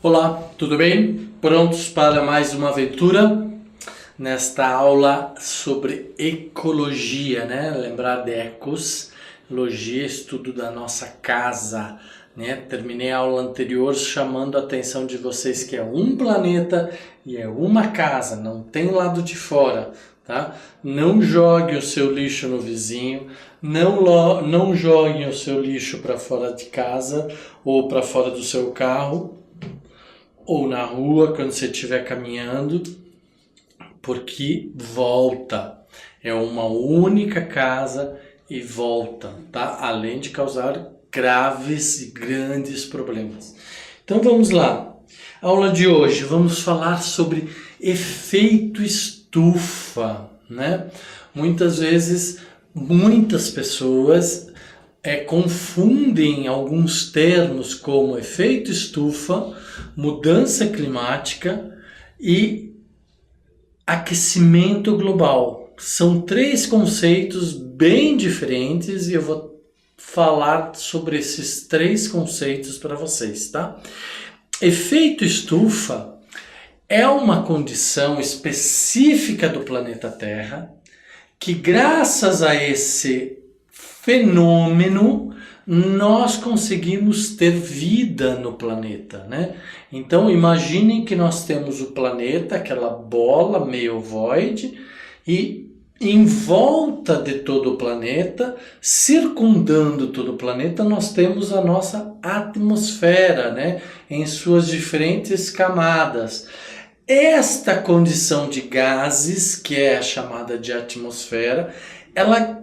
Olá, tudo bem? Prontos para mais uma aventura? Nesta aula sobre ecologia, né? Lembrar de ecos, logia, estudo da nossa casa, né? Terminei a aula anterior chamando a atenção de vocês que é um planeta e é uma casa, não tem lado de fora, tá? Não jogue o seu lixo no vizinho, não jogue o seu lixo para fora de casa ou para fora do seu carro, ou na rua quando você estiver caminhando, porque volta. É uma única casa e volta, tá? Além de causar graves e grandes problemas. Então vamos lá. Aula de hoje, vamos falar sobre efeito estufa, né? Muitas vezes, muitas pessoas confundem alguns termos como efeito estufa, mudança climática e aquecimento global. São três conceitos bem diferentes e eu vou falar sobre esses três conceitos para vocês, tá? Efeito estufa é uma condição específica do planeta Terra que, graças a esse fenômeno, nós conseguimos ter vida no planeta, né? Então imaginem que nós temos o planeta, aquela bola meio ovoide, e em volta de todo o planeta, circundando todo o planeta, nós temos a nossa atmosfera, né? Em suas diferentes camadas. Esta condição de gases, que é chamada de atmosfera, ela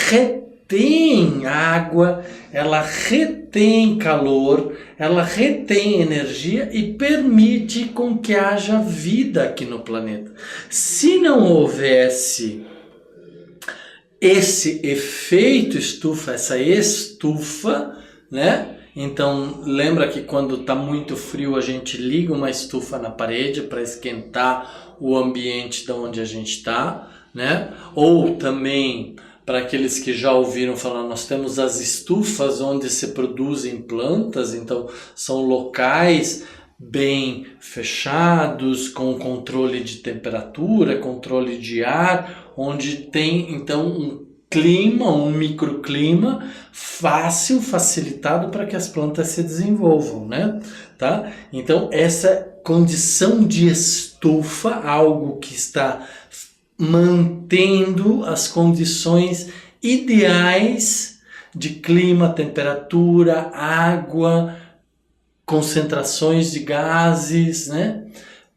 retém água, ela retém calor, ela retém energia e permite com que haja vida aqui no planeta. Se não houvesse esse efeito estufa, essa estufa, né? Então lembra que quando está muito frio a gente liga uma estufa na parede para esquentar o ambiente de onde a gente está, né? Ou também, para aqueles que já ouviram falar, nós temos as estufas onde se produzem plantas, então são locais bem fechados, com controle de temperatura, controle de ar, onde tem então um clima, um microclima fácil, facilitado para que as plantas se desenvolvam, né? Tá? Então essa condição de estufa, algo que está mantendo as condições ideais de clima, temperatura, água, concentrações de gases, né?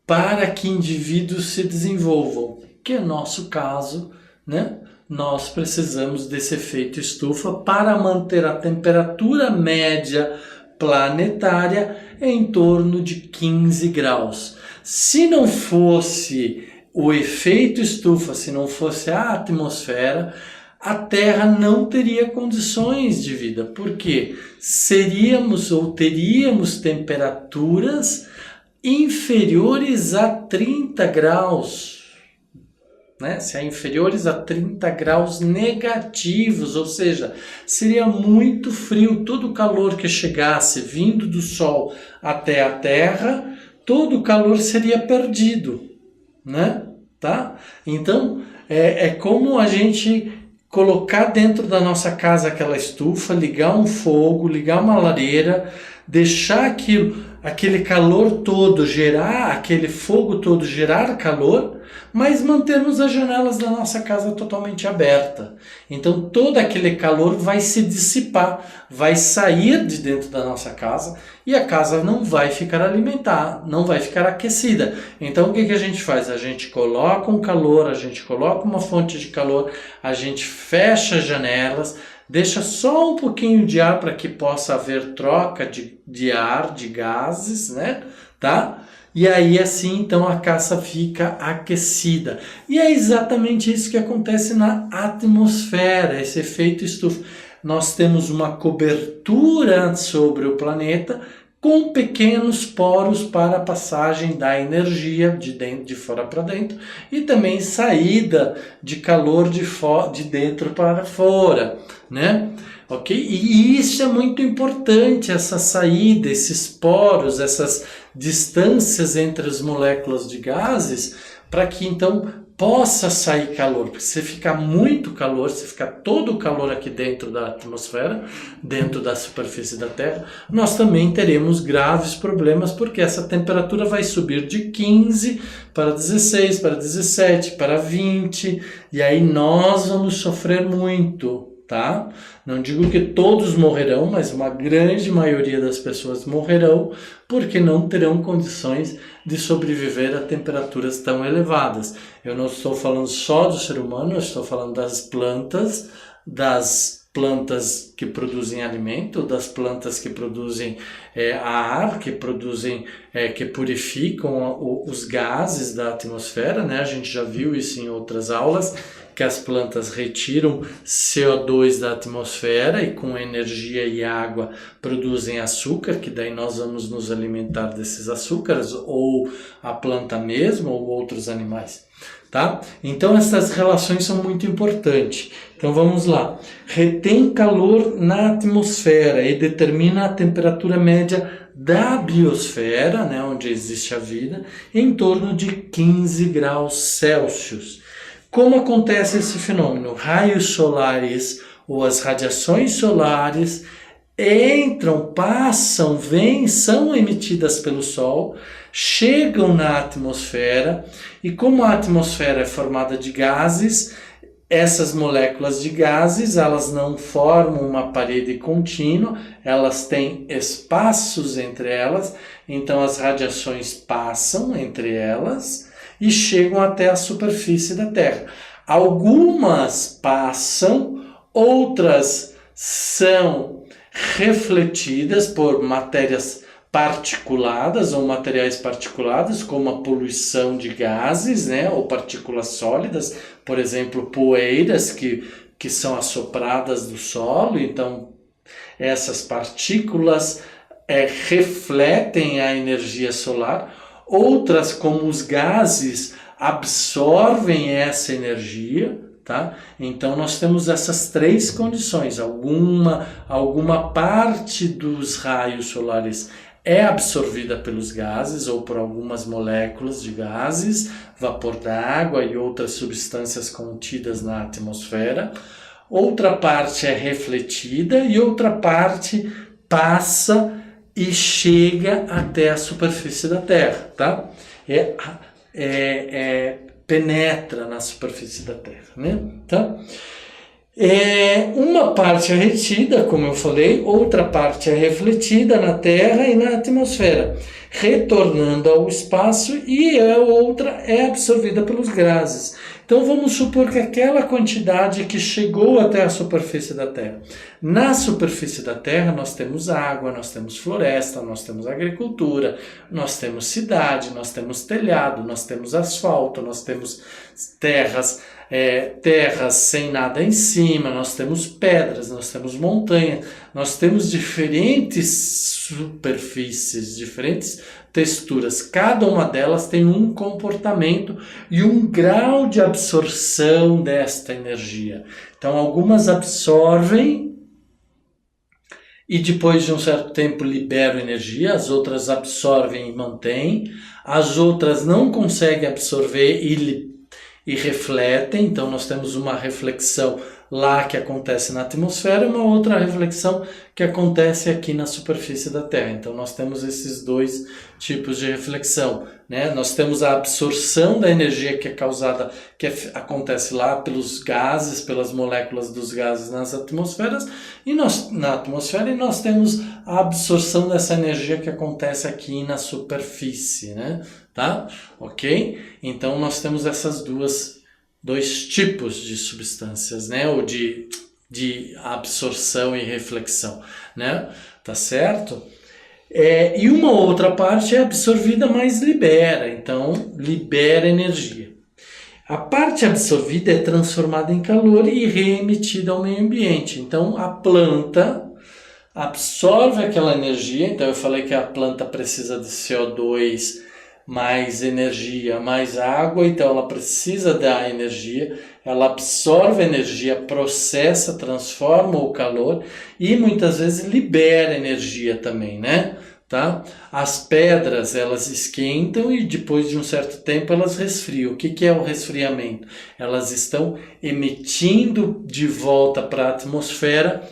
Para que indivíduos se desenvolvam, que é nosso caso, né? Nós precisamos desse efeito estufa para manter a temperatura média planetária em torno de 15 graus. Se não fosse o efeito estufa, se não fosse a atmosfera, a Terra não teria condições de vida, porque teríamos temperaturas inferiores a 30 graus, né? Se é inferiores a 30 graus negativos, ou seja, seria muito frio. Todo o calor que chegasse vindo do Sol até a Terra, todo o calor seria perdido, né? Tá? Então é como a gente colocar dentro da nossa casa aquela estufa, ligar um fogo, ligar uma lareira, deixar aquele calor todo gerar, aquele fogo todo gerar calor, mas mantermos as janelas da nossa casa totalmente abertas. Então todo aquele calor vai se dissipar, vai sair de dentro da nossa casa e a casa não vai ficar alimentada, não vai ficar aquecida. Então o que a gente faz? A gente coloca um calor, a gente coloca uma fonte de calor, a gente fecha as janelas, deixa só um pouquinho de ar para que possa haver troca de ar, de gases, né? Tá? E aí assim então a casa fica aquecida. E é exatamente isso que acontece na atmosfera, esse efeito estufa. Nós temos uma cobertura sobre o planeta com pequenos poros para a passagem da energia de dentro, de fora para dentro, e também saída de calor de dentro para fora, né? Ok? E isso é muito importante, essa saída, esses poros, essas distâncias entre as moléculas de gases, para que então possa sair calor, porque se ficar muito calor, se ficar todo o calor aqui dentro da atmosfera, dentro da superfície da Terra, nós também teremos graves problemas, porque essa temperatura vai subir de 15 para 16, para 17, para 20, e aí nós vamos sofrer muito. Tá? Não digo que todos morrerão, mas uma grande maioria das pessoas morrerão porque não terão condições de sobreviver a temperaturas tão elevadas. Eu não estou falando só do ser humano, eu estou falando das plantas que produzem alimento, das plantas que produzem ar, que produzem, que purificam os gases da atmosfera, né? A gente já viu isso em outras aulas, que as plantas retiram CO2 da atmosfera e com energia e água produzem açúcar, que daí nós vamos nos alimentar desses açúcares, ou a planta mesmo, ou outros animais. Tá? Então essas relações são muito importantes. Então vamos lá. Retém calor na atmosfera e determina a temperatura média da biosfera, né, onde existe a vida, em torno de 15 graus Celsius. Como acontece esse fenômeno? Raios solares ou as radiações solares entram, passam, vêm, são emitidas pelo Sol, chegam na atmosfera, e como a atmosfera é formada de gases, essas moléculas de gases, elas não formam uma parede contínua, elas têm espaços entre elas, então as radiações passam entre elas e chegam até a superfície da Terra. Algumas passam, outras são refletidas por matérias particuladas ou materiais particulados, como a poluição de gases, né, ou partículas sólidas, por exemplo, poeiras que são assopradas do solo. Então essas partículas refletem a energia solar. Outras, como os gases, absorvem essa energia, tá? Então nós temos essas três condições. Alguma parte dos raios solares é absorvida pelos gases ou por algumas moléculas de gases, vapor d'água e outras substâncias contidas na atmosfera. Outra parte é refletida e outra parte passa e chega até a superfície da Terra, tá? Penetra na superfície da Terra, né? Tá? Uma parte é retida, como eu falei, outra parte é refletida na Terra e na atmosfera, retornando ao espaço, e a outra é absorvida pelos gases. Então vamos supor que aquela quantidade que chegou até a superfície da Terra. Na superfície da Terra nós temos água, nós temos floresta, nós temos agricultura, nós temos cidade, nós temos telhado, nós temos asfalto, nós temos terras sem nada em cima, nós temos pedras, nós temos montanhas, nós temos diferentes superfícies, diferentes texturas. Cada uma delas tem um comportamento e um grau de absorção desta energia. Então algumas absorvem e depois de um certo tempo liberam energia, as outras absorvem e mantêm, as outras não conseguem absorver e refletem. Então nós temos uma reflexão lá que acontece na atmosfera e uma outra reflexão que acontece aqui na superfície da Terra. Então nós temos esses dois tipos de reflexão, né? Nós temos a absorção da energia que é causada, acontece lá pelos gases, pelas moléculas dos gases na atmosfera, e nós temos a absorção dessa energia que acontece aqui na superfície, né? Tá? Ok? Então nós temos essas dois tipos de substâncias, né? Ou de absorção e reflexão, né? Tá certo? E uma outra parte é absorvida, mas libera. Então, libera energia. A parte absorvida é transformada em calor e reemitida ao meio ambiente. Então, a planta absorve aquela energia. Então eu falei que a planta precisa de CO2 mais energia, mais água, então ela precisa da energia, ela absorve a energia, processa, transforma o calor e muitas vezes libera energia também, né? Tá? As pedras, elas esquentam e depois de um certo tempo elas resfriam. O que é o resfriamento? Elas estão emitindo de volta para a atmosfera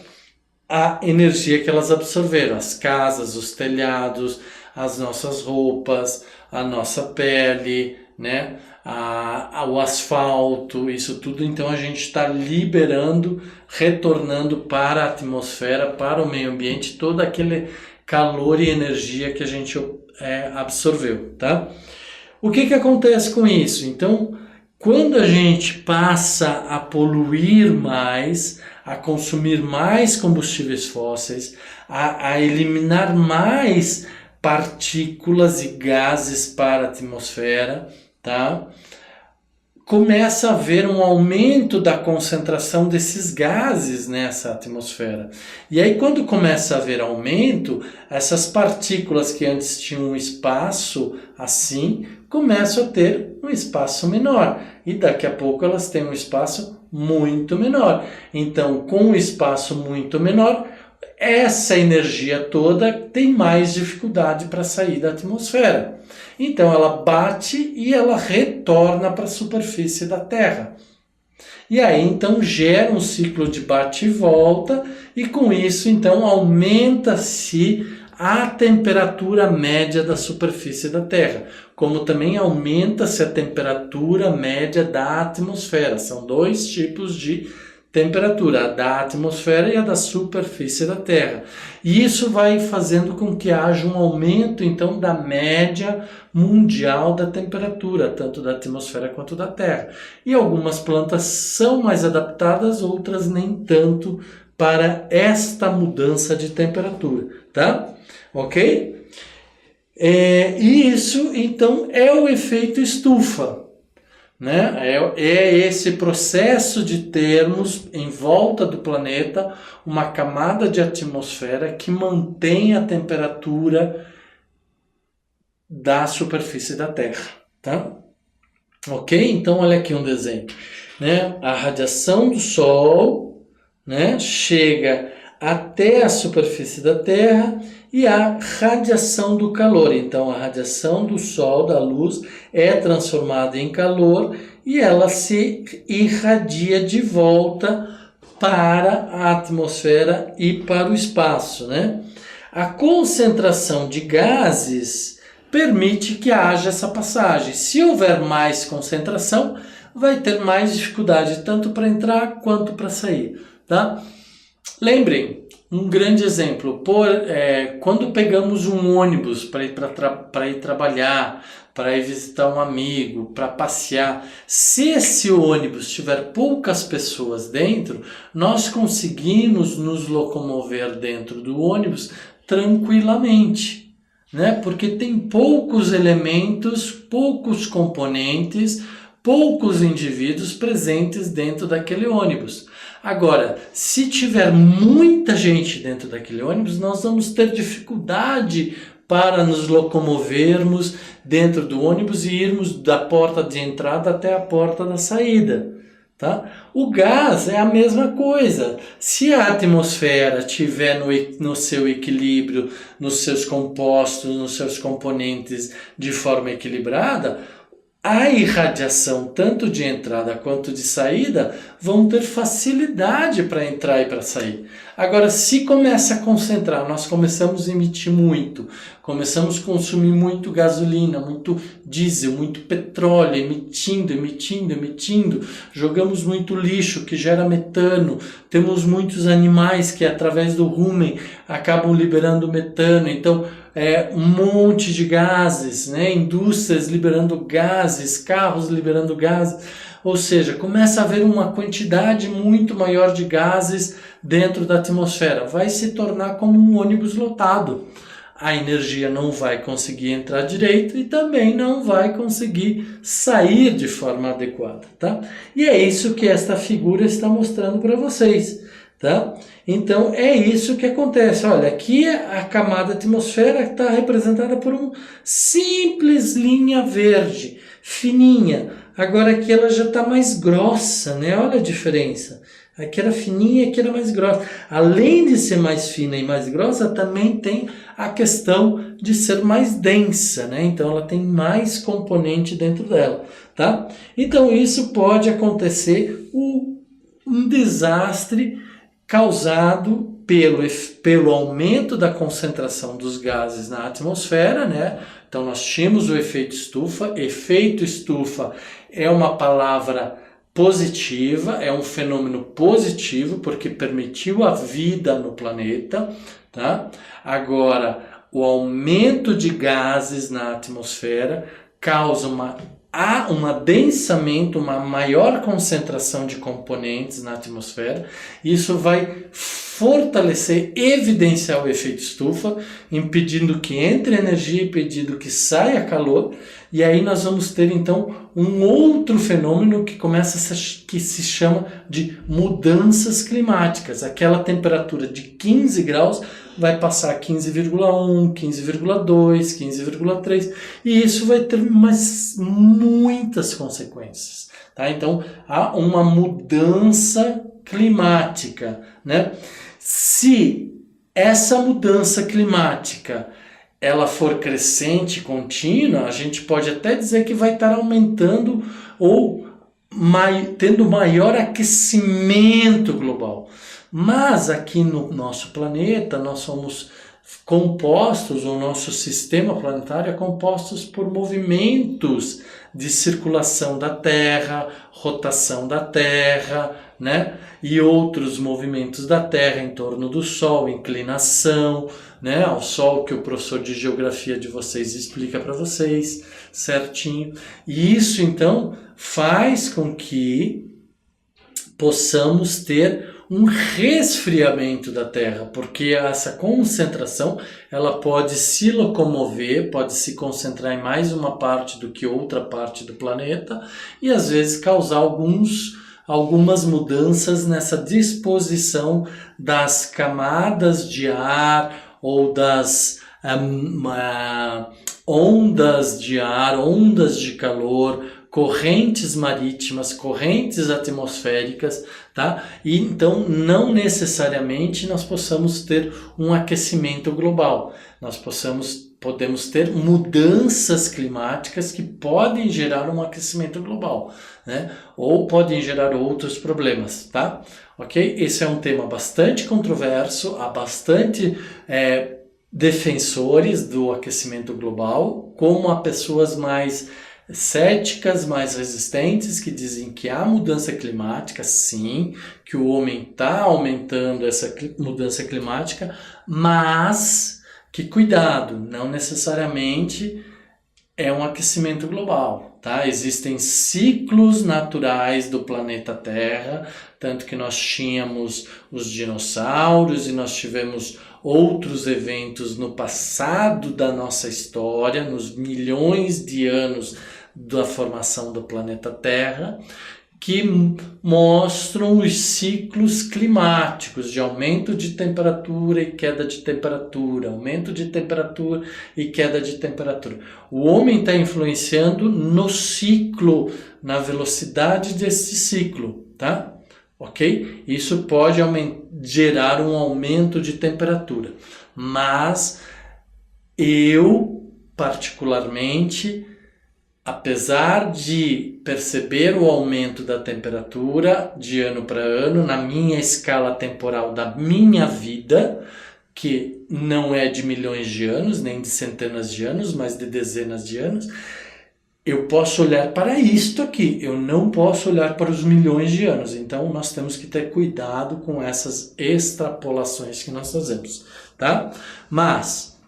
a energia que elas absorveram, as casas, os telhados, as nossas roupas, a nossa pele, né? O asfalto, isso tudo. Então a gente está liberando, retornando para a atmosfera, para o meio ambiente, todo aquele calor e energia que a gente absorveu, tá? O que acontece com isso? Então, quando a gente passa a poluir mais, a consumir mais combustíveis fósseis, a eliminar mais partículas e gases para a atmosfera, tá? Começa a haver um aumento da concentração desses gases nessa atmosfera. E aí, quando começa a haver aumento, essas partículas que antes tinham um espaço assim, começam a ter um espaço menor. E daqui a pouco elas têm um espaço muito menor. Então, com um espaço muito menor, essa energia toda tem mais dificuldade para sair da atmosfera. Então ela bate e ela retorna para a superfície da Terra. E aí então gera um ciclo de bate e volta e com isso então aumenta-se a temperatura média da superfície da Terra, como também aumenta-se a temperatura média da atmosfera. São dois tipos de temperatura, a da atmosfera e a da superfície da Terra. E isso vai fazendo com que haja um aumento, então, da média mundial da temperatura, tanto da atmosfera quanto da Terra. E algumas plantas são mais adaptadas, outras nem tanto para esta mudança de temperatura, tá? Ok? E isso, então, é o efeito estufa. Né? É esse processo de termos em volta do planeta uma camada de atmosfera que mantém a temperatura da superfície da Terra, tá? Ok? Então olha aqui um desenho, né? A radiação do Sol, né, chega até a superfície da Terra e a radiação do calor. Então, a radiação do Sol, da luz, é transformada em calor e ela se irradia de volta para a atmosfera e para o espaço, né? A concentração de gases permite que haja essa passagem. Se houver mais concentração, vai ter mais dificuldade tanto para entrar quanto para sair, tá? Lembrem, um grande exemplo, quando pegamos um ônibus para ir trabalhar, para ir visitar um amigo, para passear, se esse ônibus tiver poucas pessoas dentro, nós conseguimos nos locomover dentro do ônibus tranquilamente, né? Porque tem poucos elementos, poucos componentes, poucos indivíduos presentes dentro daquele ônibus. Agora, se tiver muita gente dentro daquele ônibus, nós vamos ter dificuldade para nos locomovermos dentro do ônibus e irmos da porta de entrada até a porta da saída, tá? O gás é a mesma coisa. Se a atmosfera estiver no seu equilíbrio, nos seus compostos, nos seus componentes de forma equilibrada, a irradiação, tanto de entrada quanto de saída, vão ter facilidade para entrar e para sair. Agora, se começa a concentrar, nós começamos a emitir muito, começamos a consumir muito gasolina, muito diesel, muito petróleo, emitindo, jogamos muito lixo que gera metano, temos muitos animais que através do rumen acabam liberando metano, então um monte de gases, né? Indústrias liberando gases, carros liberando gases, ou seja, começa a haver uma quantidade muito maior de gases dentro da atmosfera, vai se tornar como um ônibus lotado. A energia não vai conseguir entrar direito e também não vai conseguir sair de forma adequada, tá? E é isso que esta figura está mostrando para vocês, tá? Então é isso que acontece. Olha, aqui a camada atmosfera está representada por uma simples linha verde, fininha. Agora aqui ela já está mais grossa, né? Olha a diferença. Aqui era fininha, aqui era mais grossa. Além de ser mais fina e mais grossa, também tem a questão de ser mais densa, né? Então ela tem mais componente dentro dela, tá? Então isso pode acontecer um desastre causado pelo aumento da concentração dos gases na atmosfera, né? Então nós tínhamos o efeito estufa. Efeito estufa é uma palavra positiva, é um fenômeno positivo porque permitiu a vida no planeta, tá? Agora, o aumento de gases na atmosfera causa um adensamento, uma maior concentração de componentes na atmosfera. Isso vai fortalecer, evidenciar o efeito estufa, impedindo que entre energia, impedindo que saia calor, e aí nós vamos ter então um outro fenômeno que se chama de mudanças climáticas. Aquela temperatura de 15 graus vai passar a 15,1, 15,2, 15,3, e isso vai ter muitas consequências, tá? Então há uma mudança climática, né? Se essa mudança climática ela for crescente, contínua, a gente pode até dizer que vai estar aumentando ou tendo maior aquecimento global. Mas aqui no nosso planeta nós somos compostos, o nosso sistema planetário é composto por movimentos de circulação da Terra, rotação da Terra, né? E outros movimentos da Terra em torno do Sol, inclinação, né, ao Sol, que o professor de geografia de vocês explica para vocês certinho. E isso então faz com que possamos ter um resfriamento da Terra, porque essa concentração ela pode se locomover, pode se concentrar em mais uma parte do que outra parte do planeta e às vezes causar algumas mudanças nessa disposição das camadas de ar ou das ondas de ar, ondas de calor, correntes marítimas, correntes atmosféricas, tá? E então não necessariamente nós possamos ter um aquecimento global. Nós podemos ter mudanças climáticas que podem gerar um aquecimento global, né? Ou podem gerar outros problemas, tá? Ok? Esse é um tema bastante controverso, há bastante defensores do aquecimento global, como há pessoas mais céticas, mais resistentes, que dizem que há mudança climática, sim, que o homem está aumentando essa mudança climática, mas que cuidado, não necessariamente é um aquecimento global, tá? Existem ciclos naturais do planeta Terra, tanto que nós tínhamos os dinossauros e nós tivemos outros eventos no passado da nossa história, nos milhões de anos da formação do planeta Terra, que mostram os ciclos climáticos de aumento de temperatura e queda de temperatura, aumento de temperatura e queda de temperatura. O homem está influenciando no ciclo, na velocidade desse ciclo, tá? Ok? Isso pode gerar um aumento de temperatura, mas eu, particularmente, apesar de perceber o aumento da temperatura de ano para ano, na minha escala temporal da minha vida, que não é de milhões de anos, nem de centenas de anos, mas de dezenas de anos, eu posso olhar para isto aqui, eu não posso olhar para os milhões de anos. Então nós temos que ter cuidado com essas extrapolações que nós fazemos, tá? Mas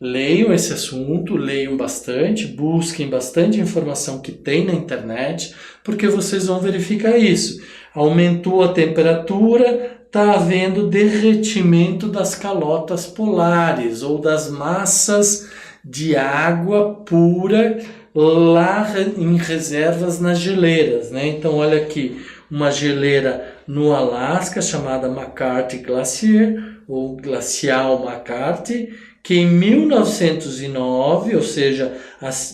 leiam esse assunto, leiam bastante, busquem bastante informação que tem na internet, porque vocês vão verificar isso. Aumentou a temperatura, está havendo derretimento das calotas polares ou das massas de água pura lá em reservas nas geleiras, né? Então olha aqui, uma geleira no Alasca, chamada McCarthy Glacier, ou Glacial McCarthy, que em 1909, ou seja,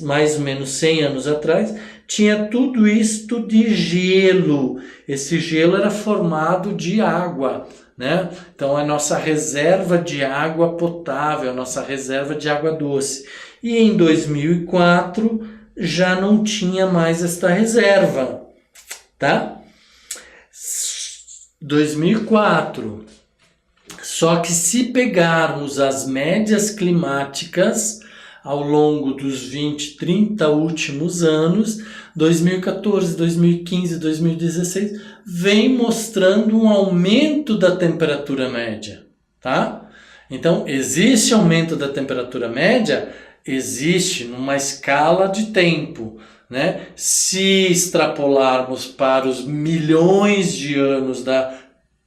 mais ou menos 100 anos atrás, tinha tudo isto de gelo. Esse gelo era formado de água, né? Então, a nossa reserva de água potável, a nossa reserva de água doce. E em 2004 já não tinha mais esta reserva, tá? 2004. Só que se pegarmos as médias climáticas ao longo dos 20, 30 últimos anos, 2014, 2015, 2016, vem mostrando um aumento da temperatura média, tá? Então, existe aumento da temperatura média? Existe numa escala de tempo, né? Se extrapolarmos para os milhões de anos da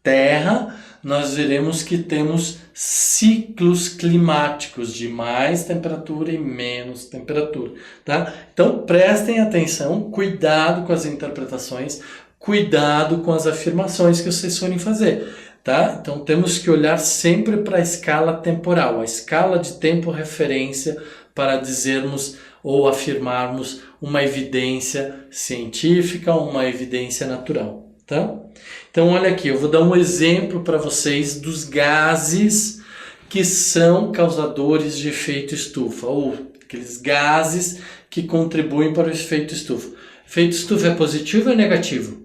Terra, nós veremos que temos ciclos climáticos de mais temperatura e menos temperatura, tá? Então prestem atenção, cuidado com as interpretações, cuidado com as afirmações que vocês forem fazer, tá? Então temos que olhar sempre para a escala temporal, a escala de tempo referência para dizermos ou afirmarmos uma evidência científica ou uma evidência natural, tá? Então, olha aqui, eu vou dar um exemplo para vocês dos gases que são causadores de efeito estufa, ou aqueles gases que contribuem para o efeito estufa. Efeito estufa é positivo ou negativo?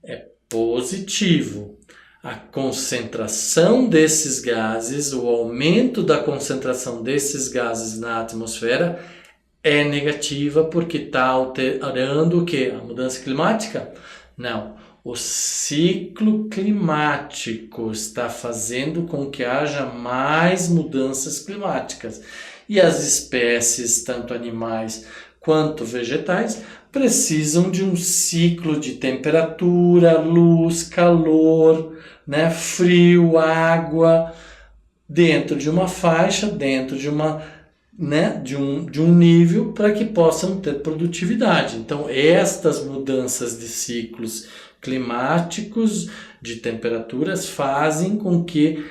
É positivo. A concentração desses gases, o aumento da concentração desses gases na atmosfera é negativa porque está alterando o quê? A mudança climática? Não. O ciclo climático está fazendo com que haja mais mudanças climáticas. E as espécies, tanto animais quanto vegetais, precisam de um ciclo de temperatura, luz, calor, né, frio, água, dentro de uma faixa, dentro de um nível para que possam ter produtividade. Então, estas mudanças de ciclos climáticos, de temperaturas, fazem com que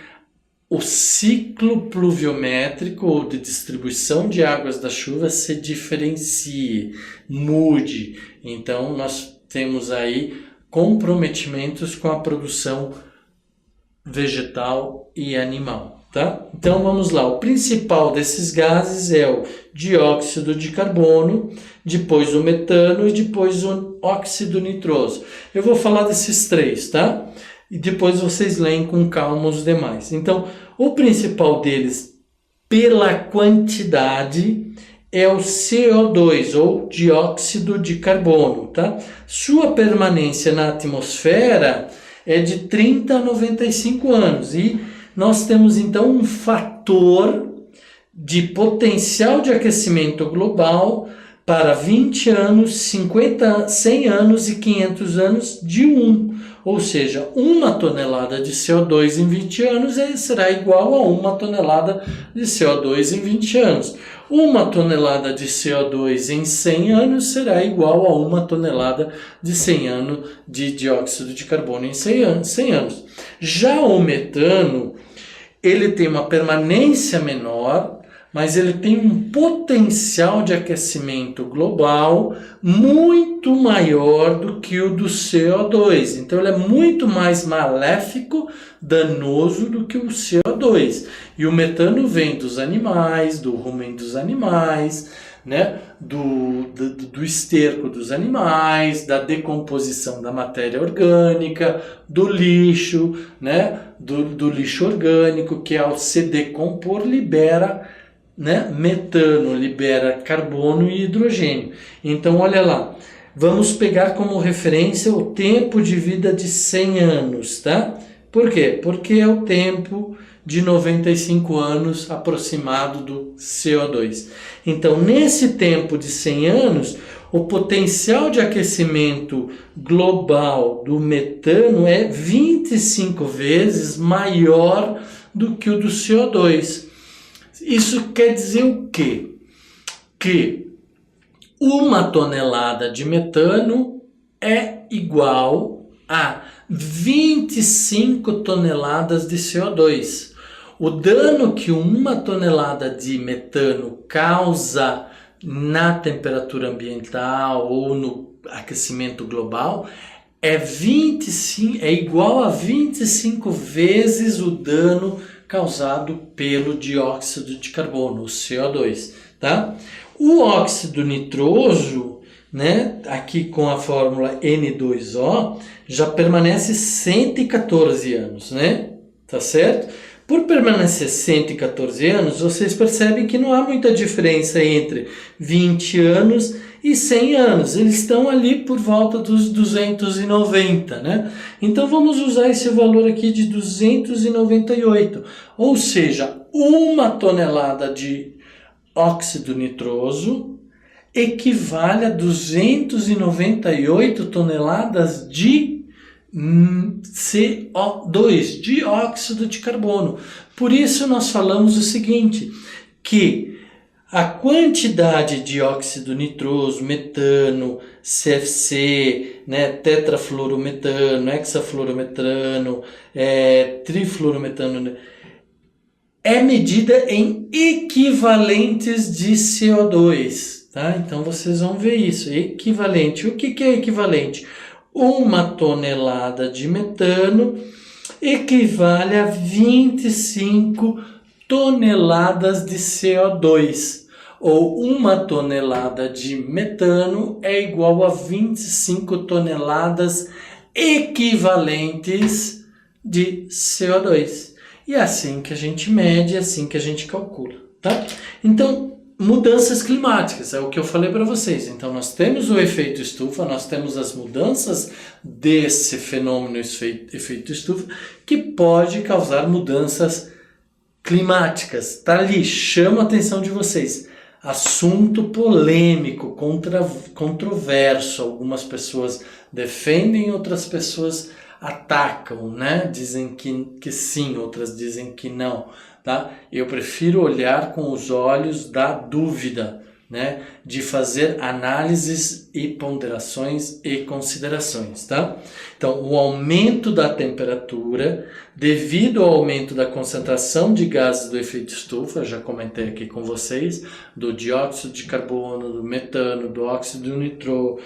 o ciclo pluviométrico ou de distribuição de águas da chuva se diferencie, mude. Então, nós temos aí comprometimentos com a produção vegetal e animal. Tá? Então vamos lá, o principal desses gases é o dióxido de carbono, depois o metano e depois o óxido nitroso. Eu vou falar desses três, tá? E depois vocês leem com calma os demais. Então, o principal deles, pela quantidade, é o CO2, ou dióxido de carbono, tá? Sua permanência na atmosfera é de 30 a 95 anos e nós temos então um fator de potencial de aquecimento global para 20 anos, 50, 100 anos e 500 anos de 1. Ou seja, 1 tonelada de CO2 em 20 anos será igual a 1 tonelada de CO2 em 20 anos. 1 tonelada de CO2 em 100 anos será igual a 1 tonelada de 100 anos de dióxido de carbono em 100 anos. Já o metano, ele tem uma permanência menor, mas ele tem um potencial de aquecimento global muito maior do que o do CO2. Então, ele é muito mais maléfico, danoso do que o CO2. E o metano vem dos animais, do rumen dos animais, né? do esterco dos animais, da decomposição da matéria orgânica, do lixo, né? do lixo orgânico, que ao se decompor libera, né, metano, libera carbono e hidrogênio. Então, olha lá, vamos pegar como referência o tempo de vida de 100 anos, tá? Por quê? Porque é o tempo de 95 anos aproximado do CO2. Então, nesse tempo de 100 anos, o potencial de aquecimento global do metano é 25 vezes maior do que o do CO2. Isso quer dizer o quê? Que 1 tonelada de metano é igual a 25 toneladas de CO2. O dano que 1 tonelada de metano causa na temperatura ambiental ou no aquecimento global é igual a 25 vezes o dano causado pelo dióxido de carbono, o CO2, tá? O óxido nitroso, né, aqui com a fórmula N2O, já permanece 114 anos, né? Tá certo? Por permanecer 114 anos, vocês percebem que não há muita diferença entre 20 anos e 100 anos. Eles estão ali por volta dos 290, né? Então vamos usar esse valor aqui de 298. Ou seja, 1 tonelada de óxido nitroso equivale a 298 toneladas de CO2, dióxido de carbono. Por isso nós falamos o seguinte, que a quantidade de óxido nitroso, metano, CFC, né, tetrafluorometano, hexafluorometano, trifluorometano, é medida em equivalentes de CO2. Tá? Então vocês vão ver isso, equivalente. O que é equivalente? 1 tonelada de metano equivale a 25 toneladas de CO2. Ou 1 tonelada de metano é igual a 25 toneladas equivalentes de CO2. E é assim que a gente mede, é assim que a gente calcula. Tá? Então, mudanças climáticas, é o que eu falei para vocês. Então, nós temos o efeito estufa, nós temos as mudanças desse fenômeno efeito estufa, que pode causar mudanças climáticas. Tá ali, chama a atenção de vocês. Assunto polêmico, controverso. Algumas pessoas defendem, outras pessoas atacam, né? Dizem que sim, outras dizem que não. Tá? Eu prefiro olhar com os olhos da dúvida, né? De fazer análises e ponderações e considerações. Tá? Então, o aumento da temperatura devido ao aumento da concentração de gases do efeito estufa, já comentei aqui com vocês, do dióxido de carbono, do metano, do óxido nitroso,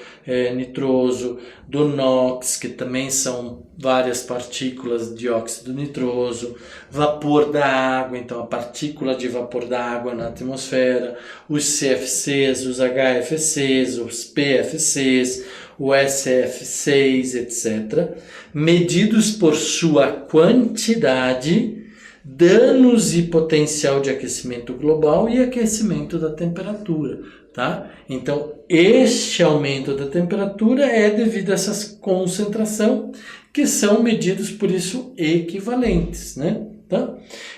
do NOx, que também são várias partículas de dióxido nitroso, vapor da água, então a partícula de vapor da água na atmosfera, os CFCs, os HFCs, os PFCs, o SF6, etc., medidos por sua quantidade, danos e potencial de aquecimento global e aquecimento da temperatura. Tá? Então, este aumento da temperatura é devido a essa concentração, que são medidos, por isso, equivalentes. Né? Tá?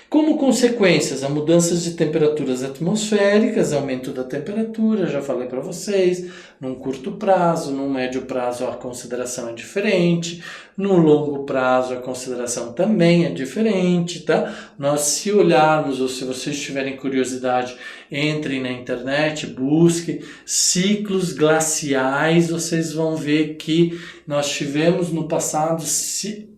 Como consequências, a mudanças de temperaturas atmosféricas, aumento da temperatura, já falei para vocês, num curto prazo, num médio prazo a consideração é diferente, no longo prazo a consideração também é diferente, tá? Nós, se olharmos, ou se vocês tiverem curiosidade, entrem na internet, busquem ciclos glaciais, vocês vão ver que nós tivemos no passado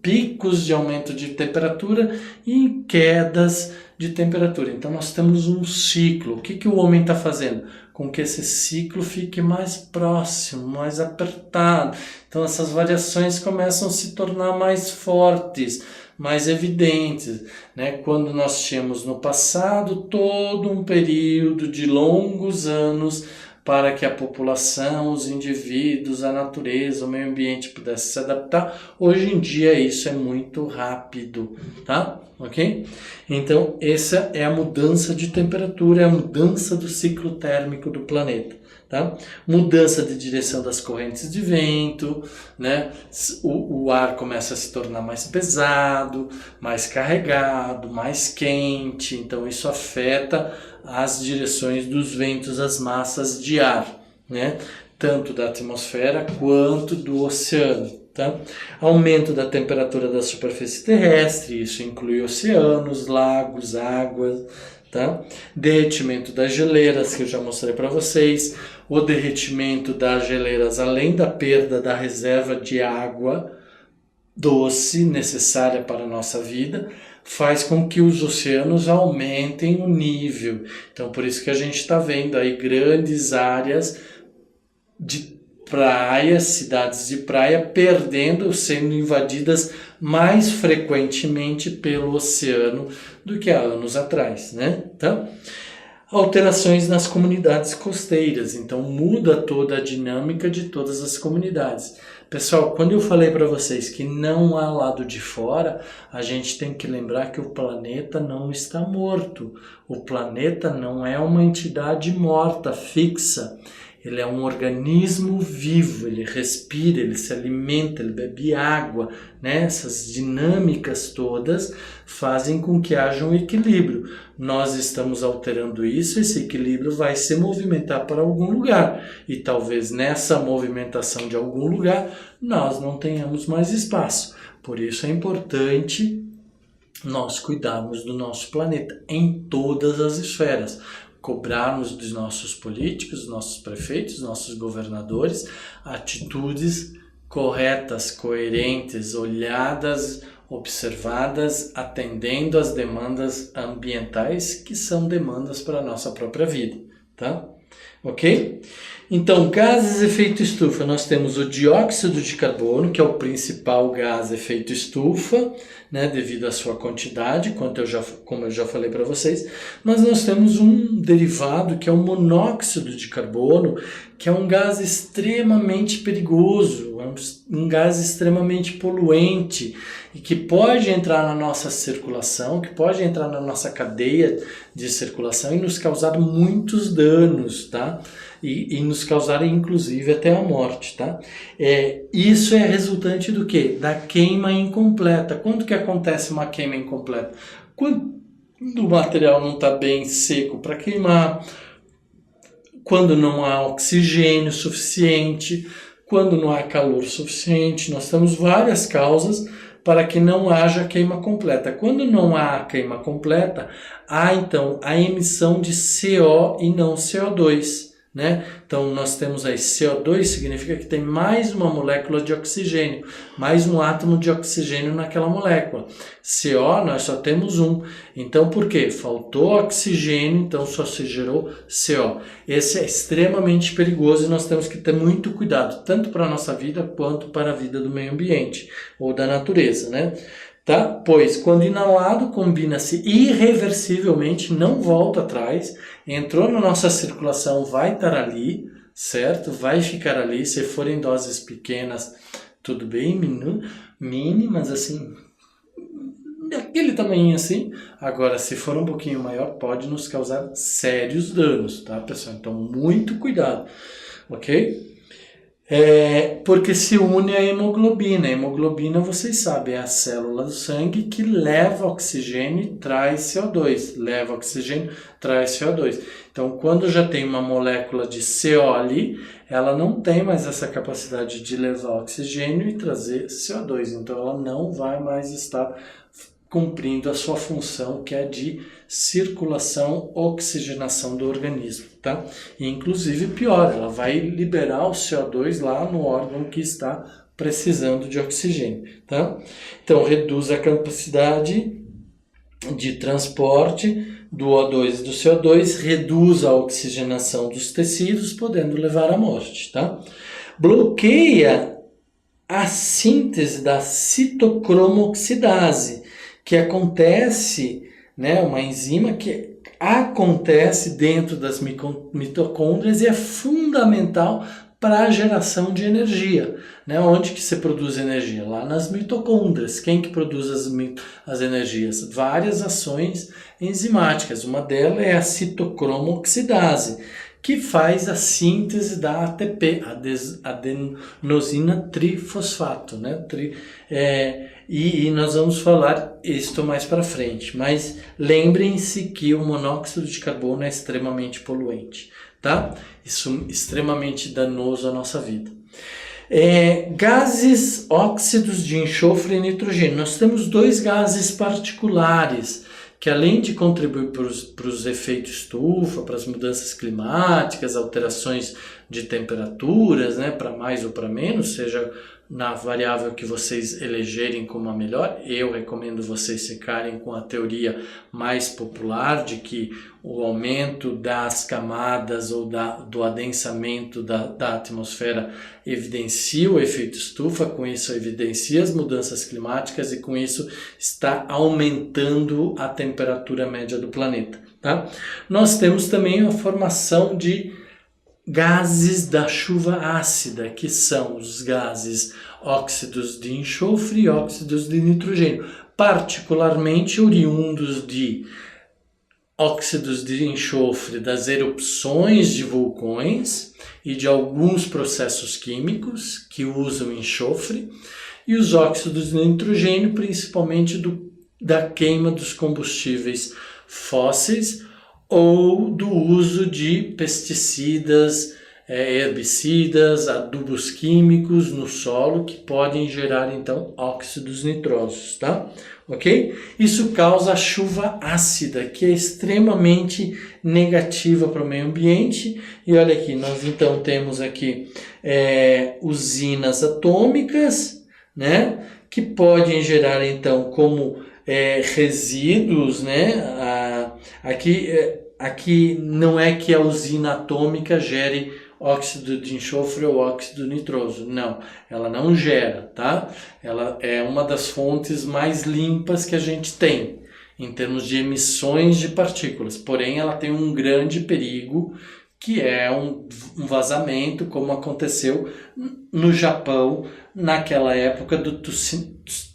picos de aumento de temperatura e quedas de temperatura. Então nós temos um ciclo. O que o homem está fazendo? Com que esse ciclo fique mais próximo, mais apertado. Então essas variações começam a se tornar mais fortes, mais evidentes, né? Quando nós tínhamos no passado todo um período de longos anos para que a população, os indivíduos, a natureza, o meio ambiente pudesse se adaptar. Hoje em dia isso é muito rápido, tá? Ok? Então essa é a mudança de temperatura, é a mudança do ciclo térmico do planeta. Tá? Mudança de direção das correntes de vento, né? O ar começa a se tornar mais pesado, mais carregado, mais quente, então isso afeta as direções dos ventos, as massas de ar, né? Tanto da atmosfera quanto do oceano. Tá? Aumento da temperatura da superfície terrestre, isso inclui oceanos, lagos, águas. Tá? Derretimento das geleiras, que eu já mostrei para vocês. O derretimento das geleiras, além da perda da reserva de água, doce necessária para a nossa vida, faz com que os oceanos aumentem o nível. Então, por isso que a gente está vendo aí grandes áreas de praia, cidades de praia, perdendo, sendo invadidas mais frequentemente pelo oceano do que há anos atrás, né? Então, alterações nas comunidades costeiras, então muda toda a dinâmica de todas as comunidades. Pessoal, quando eu falei para vocês que não há lado de fora, a gente tem que lembrar que o planeta não está morto. O planeta não é uma entidade morta, fixa. Ele é um organismo vivo, ele respira, ele se alimenta, ele bebe água, né? Essas dinâmicas todas fazem com que haja um equilíbrio. Nós estamos alterando isso, esse equilíbrio vai se movimentar para algum lugar. E talvez nessa movimentação de algum lugar, nós não tenhamos mais espaço. Por isso é importante nós cuidarmos do nosso planeta em todas as esferas. Cobrarmos dos nossos políticos, nossos prefeitos, nossos governadores, atitudes corretas, coerentes, olhadas, observadas, atendendo às demandas ambientais, que são demandas para a nossa própria vida, tá? Ok? Então, gases efeito estufa, nós temos o dióxido de carbono, que é o principal gás efeito estufa, né, devido à sua quantidade, como eu já falei para vocês, mas nós temos um derivado que é o monóxido de carbono, que é um gás extremamente perigoso, um gás extremamente poluente e que pode entrar na nossa circulação, que pode entrar na nossa cadeia de circulação e nos causar muitos danos, tá? E nos causar inclusive até a morte, tá? Isso é resultante do quê? Da queima incompleta. Quando que acontece uma queima incompleta? Quando o material não está bem seco para queimar, quando não há oxigênio suficiente, quando não há calor suficiente. Nós temos várias causas para que não haja queima completa. Quando não há queima completa, há então a emissão de CO e não CO2. Né? Então nós temos aí CO2, significa que tem mais uma molécula de oxigênio, mais um átomo de oxigênio naquela molécula. CO nós só temos um. Então por quê? Faltou oxigênio, então só se gerou CO. Esse é extremamente perigoso e nós temos que ter muito cuidado, tanto para a nossa vida quanto para a vida do meio ambiente ou da natureza, né? Tá? Pois, quando inalado, combina-se irreversivelmente, não volta atrás, entrou na nossa circulação, vai estar ali, certo? Vai ficar ali, se for em doses pequenas, tudo bem, mínimas, assim, daquele tamanho assim. Agora, se for um pouquinho maior, pode nos causar sérios danos, tá, pessoal? Então, muito cuidado, ok? Porque se une a hemoglobina. A hemoglobina, vocês sabem, é a célula do sangue que leva oxigênio e traz CO2. Leva oxigênio, traz CO2. Então, quando já tem uma molécula de CO ali, ela não tem mais essa capacidade de levar oxigênio e trazer CO2. Então, ela não vai mais estar cumprindo a sua função, que é de circulação, oxigenação do organismo, tá? E, inclusive, pior, ela vai liberar o CO2 lá no órgão que está precisando de oxigênio, tá? Então, reduz a capacidade de transporte do O2 e do CO2, reduz a oxigenação dos tecidos, podendo levar à morte, tá? Bloqueia a síntese da citocromoxidase, que acontece, né, uma enzima que acontece dentro das mitocôndrias e é fundamental para a geração de energia, né? Onde que se produz energia? Lá nas mitocôndrias. Quem que produz as energias? Várias ações enzimáticas. Uma delas é a citocromoxidase, que faz a síntese da ATP, adenosina trifosfato, né? E nós vamos falar isto mais para frente, mas lembrem-se que o monóxido de carbono é extremamente poluente, tá? Isso é extremamente danoso à nossa vida. Gases, óxidos de enxofre e nitrogênio. Nós temos dois gases particulares que, além de contribuir para os efeitos estufa, para as mudanças climáticas, alterações de temperaturas, né, para mais ou para menos, seja na variável que vocês elegerem como a melhor. Eu recomendo vocês ficarem com a teoria mais popular de que o aumento das camadas ou do adensamento da atmosfera evidencia o efeito estufa, com isso evidencia as mudanças climáticas e com isso está aumentando a temperatura média do planeta. Tá? Nós temos também a formação de gases da chuva ácida, que são os gases óxidos de enxofre e óxidos de nitrogênio, particularmente oriundos de óxidos de enxofre das erupções de vulcões e de alguns processos químicos que usam enxofre, e os óxidos de nitrogênio principalmente da queima dos combustíveis fósseis ou do uso de pesticidas, herbicidas, adubos químicos no solo que podem gerar então óxidos nitrosos, tá? Ok? Isso causa a chuva ácida, que é extremamente negativa para o meio ambiente. E olha aqui, nós então temos aqui usinas atômicas, né? Que podem gerar então como resíduos, né? Aqui não é que a usina atômica gere óxido de enxofre ou óxido nitroso. Não, ela não gera, tá? Ela é uma das fontes mais limpas que a gente tem em termos de emissões de partículas. Porém, ela tem um grande perigo, que é um vazamento, como aconteceu no Japão naquela época do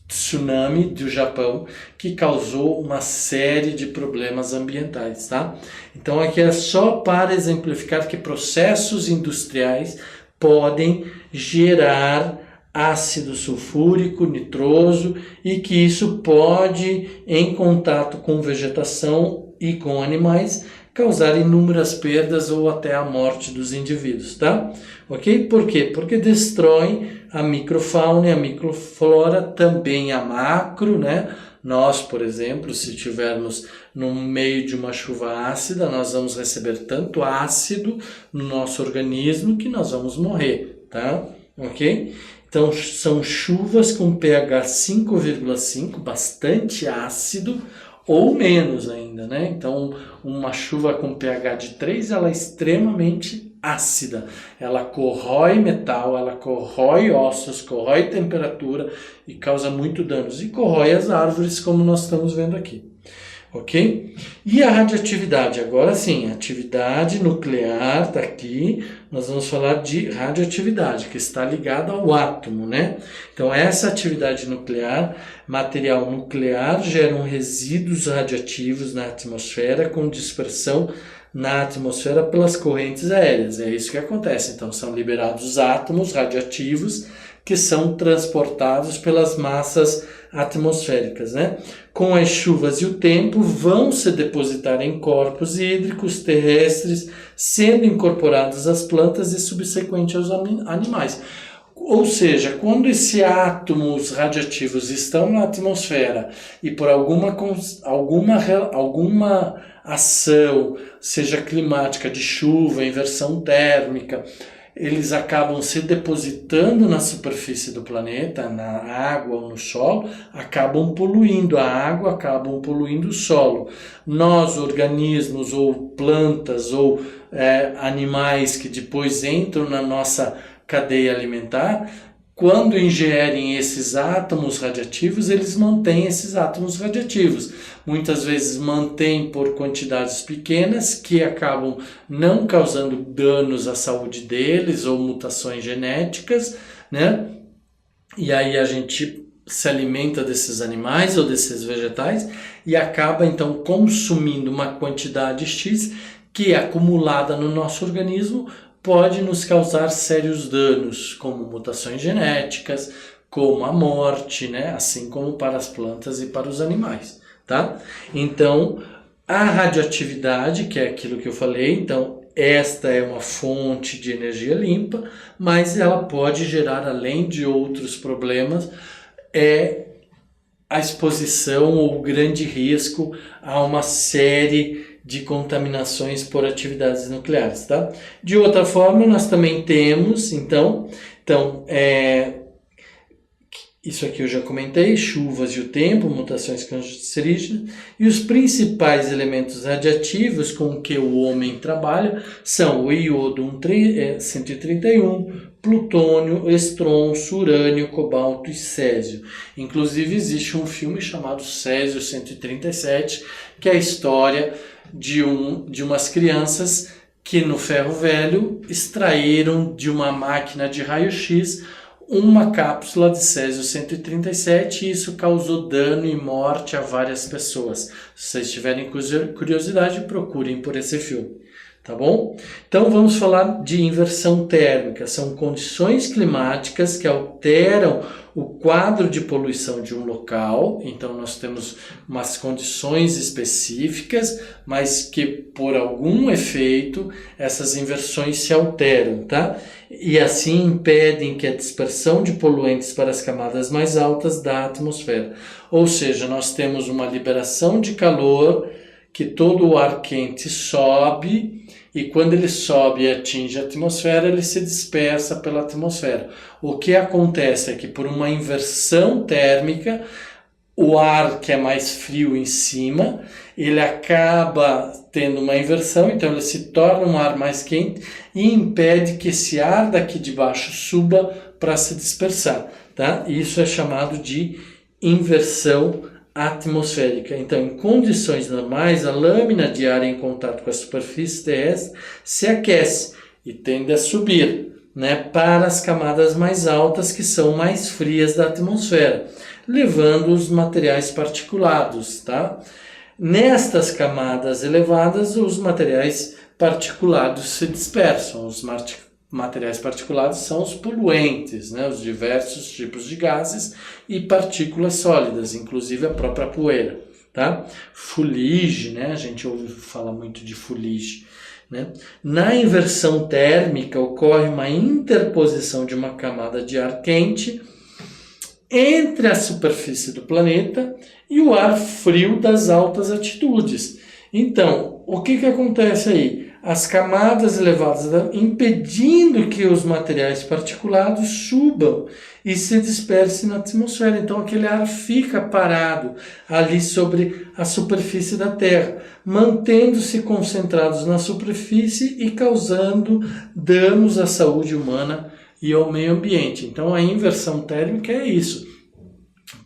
tsunami do Japão, que causou uma série de problemas ambientais, tá? Então aqui é só para exemplificar que processos industriais podem gerar ácido sulfúrico, nitroso, e que isso pode, em contato com vegetação e com animais, causar inúmeras perdas ou até a morte dos indivíduos, tá? Ok? Por quê? Porque destrói a microfauna e a microflora, também a macro, né? Nós, por exemplo, se estivermos no meio de uma chuva ácida, nós vamos receber tanto ácido no nosso organismo que nós vamos morrer, tá? Ok? Então, são chuvas com pH 5,5, bastante ácido, ou menos ainda, né? Então, uma chuva com pH de 3, ela é extremamente ácida. Ela corrói metal, ela corrói ossos, corrói temperatura e causa muito danos. E corrói as árvores, como nós estamos vendo aqui. Ok? E a radioatividade? Agora sim, a atividade nuclear está aqui. Nós vamos falar de radioatividade, que está ligada ao átomo, né? Então, essa atividade nuclear, material nuclear, geram resíduos radioativos na atmosfera com dispersão na atmosfera pelas correntes aéreas. É isso que acontece. Então, são liberados átomos radioativos que são transportados pelas massas atmosféricas, né? Com as chuvas e o tempo, vão se depositar em corpos hídricos terrestres, sendo incorporados às plantas e subsequente aos animais. Ou seja, quando esses átomos radioativos estão na atmosfera e por alguma ação, seja climática, de chuva, inversão térmica, eles acabam se depositando na superfície do planeta, na água ou no solo, acabam poluindo a água, acabam poluindo o solo. Nós, organismos ou plantas ou animais que depois entram na nossa cadeia alimentar, quando ingerem esses átomos radiativos, eles mantêm esses átomos radiativos. Muitas vezes mantêm por quantidades pequenas, que acabam não causando danos à saúde deles ou mutações genéticas, né? E aí a gente se alimenta desses animais ou desses vegetais e acaba então consumindo uma quantidade X que, acumulada no nosso organismo, pode nos causar sérios danos, como mutações genéticas, como a morte, né? Assim como para as plantas e para os animais, tá? Então, a radioatividade, que é aquilo que eu falei, então, esta é uma fonte de energia limpa, mas ela pode gerar, além de outros problemas, a exposição ou o grande risco a uma série de contaminações por atividades nucleares, tá? De outra forma, nós também temos, então Isso aqui eu já comentei, chuvas e o tempo, mutações cancerígenas, e os principais elementos radiativos com que o homem trabalha são o iodo 131, plutônio, estronço, urânio, cobalto e césio. Inclusive existe um filme chamado Césio 137, que é a história de umas crianças que no ferro velho extraíram de uma máquina de raio-x uma cápsula de césio 137 e isso causou dano e morte a várias pessoas. Se vocês tiverem curiosidade, procurem por esse filme, tá bom? Então vamos falar de inversão térmica. São condições climáticas que alteram o quadro de poluição de um local. Então nós temos umas condições específicas, mas que por algum efeito essas inversões se alteram, tá? E assim impedem que a dispersão de poluentes para as camadas mais altas da atmosfera. Ou seja, nós temos uma liberação de calor, que todo o ar quente sobe, e quando ele sobe e atinge a atmosfera, ele se dispersa pela atmosfera. O que acontece é que por uma inversão térmica, o ar que é mais frio em cima, ele acaba tendo uma inversão, então ele se torna um ar mais quente e impede que esse ar daqui de baixo suba para se dispersar, tá? Isso é chamado de inversão atmosférica. Então, em condições normais, a lâmina de ar em contato com a superfície terrestre se aquece e tende a subir, né, para as camadas mais altas, que são mais frias da atmosfera, levando os materiais particulados, tá? Nestas camadas elevadas, os materiais particulados se dispersam. Os materiais particulados são os poluentes, né? Os diversos tipos de gases e partículas sólidas, inclusive a própria poeira, tá? Fuligem, né? A gente ouve falar muito de fuligem, né? Na inversão térmica ocorre uma interposição de uma camada de ar quente entre a superfície do planeta e o ar frio das altas altitudes. Então, o que acontece aí? As camadas elevadas impedindo que os materiais particulados subam e se dispersem na atmosfera. Então, aquele ar fica parado ali sobre a superfície da Terra, mantendo-se concentrados na superfície e causando danos à saúde humana e ao meio ambiente. Então a inversão térmica é isso.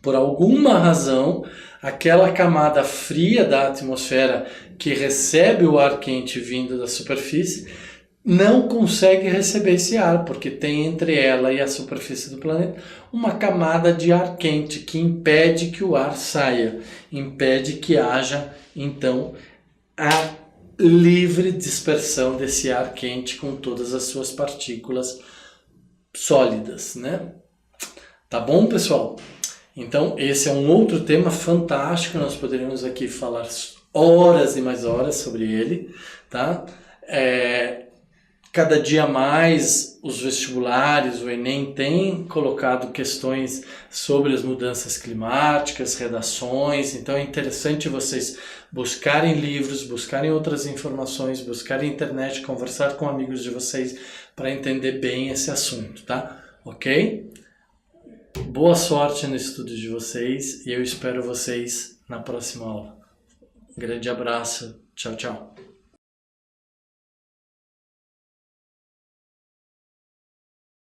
Por alguma razão, aquela camada fria da atmosfera que recebe o ar quente vindo da superfície não consegue receber esse ar, porque tem entre ela e a superfície do planeta uma camada de ar quente que impede que o ar saia, impede que haja então a livre dispersão desse ar quente com todas as suas partículas sólidas, né? Tá bom, pessoal? Então, esse é um outro tema fantástico, nós poderíamos aqui falar horas e mais horas sobre ele, tá? Cada dia mais os vestibulares, o Enem tem colocado questões sobre as mudanças climáticas, redações, então é interessante vocês buscarem livros, buscarem outras informações, buscarem internet, conversar com amigos de vocês para entender bem esse assunto, tá? Ok? Boa sorte no estudo de vocês e eu espero vocês na próxima aula. Um grande abraço. Tchau, tchau.